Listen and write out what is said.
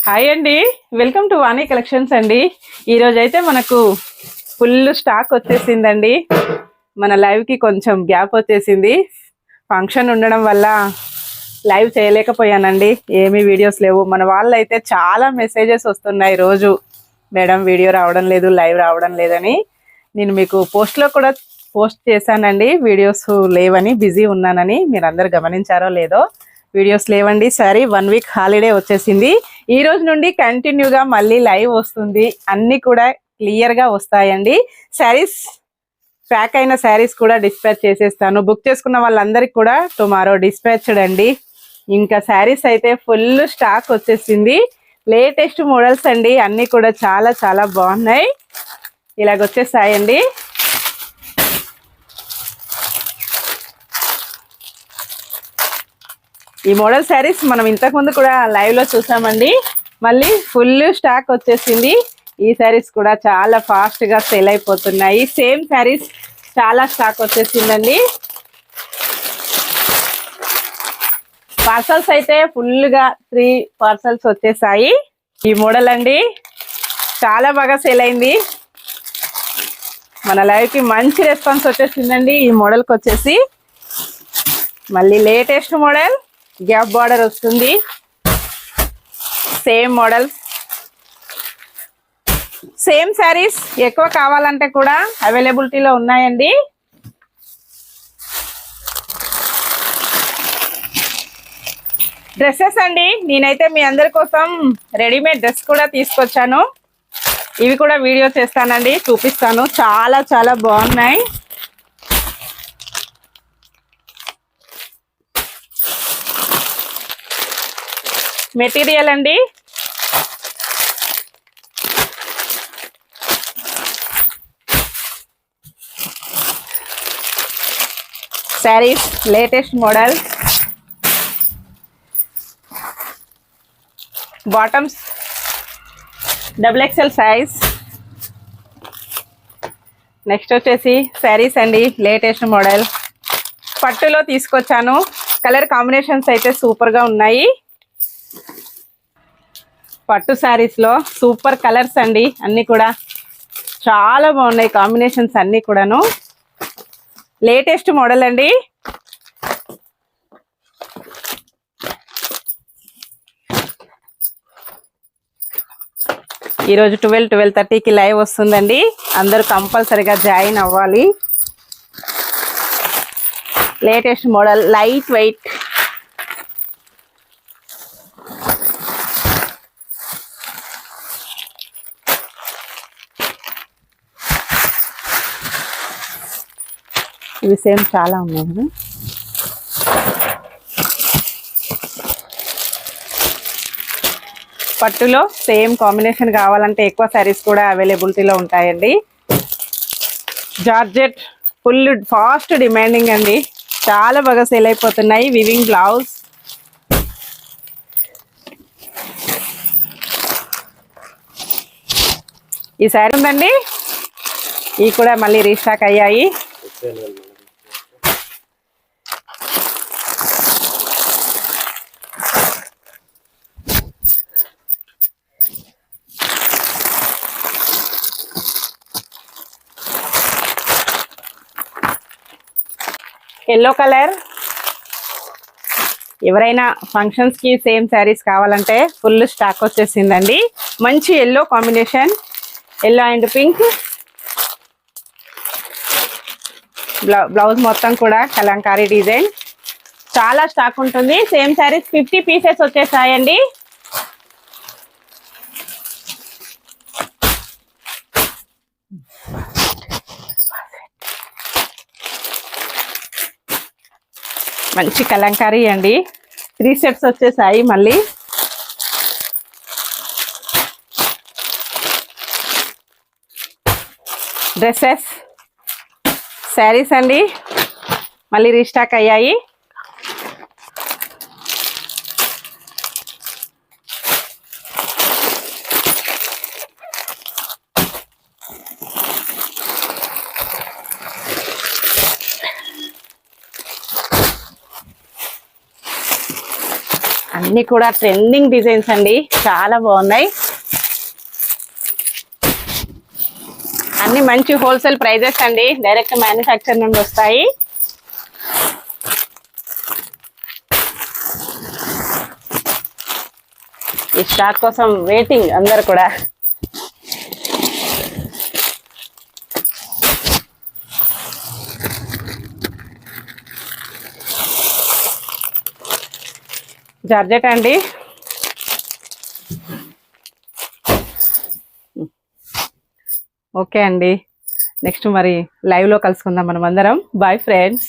Hi అండి, welcome to Vani collections అండి. ఈరోజు అయితే మనకు ఫుల్ స్టాక్ వచ్చేసిందండి. మన లైవ్కి కొంచెం గ్యాప్ వచ్చేసింది. ఫంక్షన్ ఉండడం వల్ల లైవ్ చేయలేకపోయానండి. ఏమీ వీడియోస్ లేవు. మన వాళ్ళు అయితే చాలా మెసేజెస్ వస్తున్నాయి రోజు, మేడం వీడియో రావడం లేదు, లైవ్ రావడం లేదని. నేను మీకు పోస్ట్లో కూడా పోస్ట్ చేశానండి, వీడియోస్ లేవని, బిజీ ఉన్నానని. మీరు అందరు గమనించారో లేదో, వీడియోస్ లేవండి. సరే 1 వీక్ హాలిడే వచ్చేసింది. ఈ రోజు నుండి కంటిన్యూగా మళ్ళీ లైవ్ వస్తుంది. అన్నీ కూడా క్లియర్గా వస్తాయండి. శారీస్ ప్యాక్ అయిన శారీస్ కూడా డిస్పాచ్ చేసేస్తాను. బుక్ చేసుకున్న వాళ్ళందరికీ కూడా టుమారో డిస్పాచ్డ్ అండి. ఇంకా శారీస్ అయితే ఫుల్ స్టాక్ వచ్చేసింది. లేటెస్ట్ మోడల్స్ అండి, అన్నీ కూడా చాలా చాలా బాగున్నాయి. ఇలాగొచ్చేసాయండి. ఈ మోడల్ శారీస్ మనం ఇంతకుముందు కూడా లైవ్లో చూసామండి. మళ్ళీ ఫుల్ స్టాక్ వచ్చేసింది. ఈ శారీస్ కూడా చాలా ఫాస్ట్గా సేల్ అయిపోతున్నాయి. సేమ్ శారీస్ చాలా స్టాక్ వచ్చేసిందండి. పార్సల్స్ అయితే ఫుల్గా 3 పార్సల్స్ వచ్చేసాయి. ఈ మోడల్ అండి చాలా బాగా సేల్ అయింది. మన లైవ్కి మంచి రెస్పాన్స్ వచ్చేసిందండి. ఈ మోడల్కి వచ్చేసి మళ్ళీ లేటెస్ట్ మోడల్, గ్యాప్ బార్డర్ వస్తుంది. Same model, same saris. ఎక్కువ కావాలంటే కూడా అవైలబిలిటీలో ఉన్నాయండి. డ్రెస్సెస్ అండి, నేనైతే మీ అందరి కోసం రెడీమేడ్ డ్రెస్ కూడా తీసుకొచ్చాను. ఇవి కూడా వీడియో చేస్తానండి, చూపిస్తాను. చాలా చాలా బాగున్నాయి. మెటీరియల్ అండి saris latest model. Bottoms XXL size. Next వచ్చేసి శారీస్ అండి, లేటెస్ట్ మోడల్. పట్టులో తీసుకొచ్చాను. కలర్ కాంబినేషన్స్ అయితే సూపర్గా ఉన్నాయి. పట్టు శారీస్లో సూపర్ కలర్స్ అండి, అన్నీ కూడా చాలా బాగున్నాయి. కాంబినేషన్స్ అన్నీ కూడాను లేటెస్ట్ మోడల్ అండి. ఈరోజు 12:30కి లైవ్ వస్తుందండి. అందరూ కంపల్సరీగా జాయిన్ అవ్వాలి. Latest model, light weight. ఇవి సేమ్ చాలా ఉన్నాయి కదా. పట్టులో సేమ్ కాంబినేషన్ కావాలంటే ఎక్కువ శారీస్ కూడా అవైలబిలిటీలో ఉంటాయండి. జార్జెట్ ఫుల్ ఫాస్ట్ డిమాండింగ్ అండి, చాలా బాగా సేల్ అయిపోతున్నాయి. Weaving blouse. ఈ శారీ ఉందండి, ఇవి కూడా మళ్ళీ రీస్టాక్ అయ్యాయి. Yellow colour. ఎవరైనా ఫంక్షన్స్కి సేమ్ శారీస్ కావాలంటే ఫుల్ స్టాక్ వచ్చేసిందండి. మంచి yellow combination, yellow and pink. Blouse మొత్తం కూడా కలంకారీ డిజైన్. చాలా స్టాక్ ఉంటుంది. సేమ్ శారీస్ 50 పీసెస్ వచ్చేసాయండి. మంచి కలంకారీ అండి, 3 సెట్స్ వచ్చేసాయి. మళ్ళీ డ్రెస్సెస్, శారీస్ అండి, మళ్ళీ రీస్టాక్ అయ్యాయి. అన్ని కూడా ట్రెండింగ్ డిజైన్స్ అండి, చాలా బాగున్నాయి. అన్ని మంచి హోల్సేల్ ప్రైజెస్ అండి, డైరెక్ట్ మ్యానుఫ్యాక్చర్ నుండి వస్తాయి. ఈ స్టాక్ కోసం వెయిటింగ్ అందరు కూడా. జార్జెట్ అండి. ఓకే అండి, నెక్స్ట్ మరి లైవ్ లో కలుసుకుందాం మనం అందరం. Bye friends.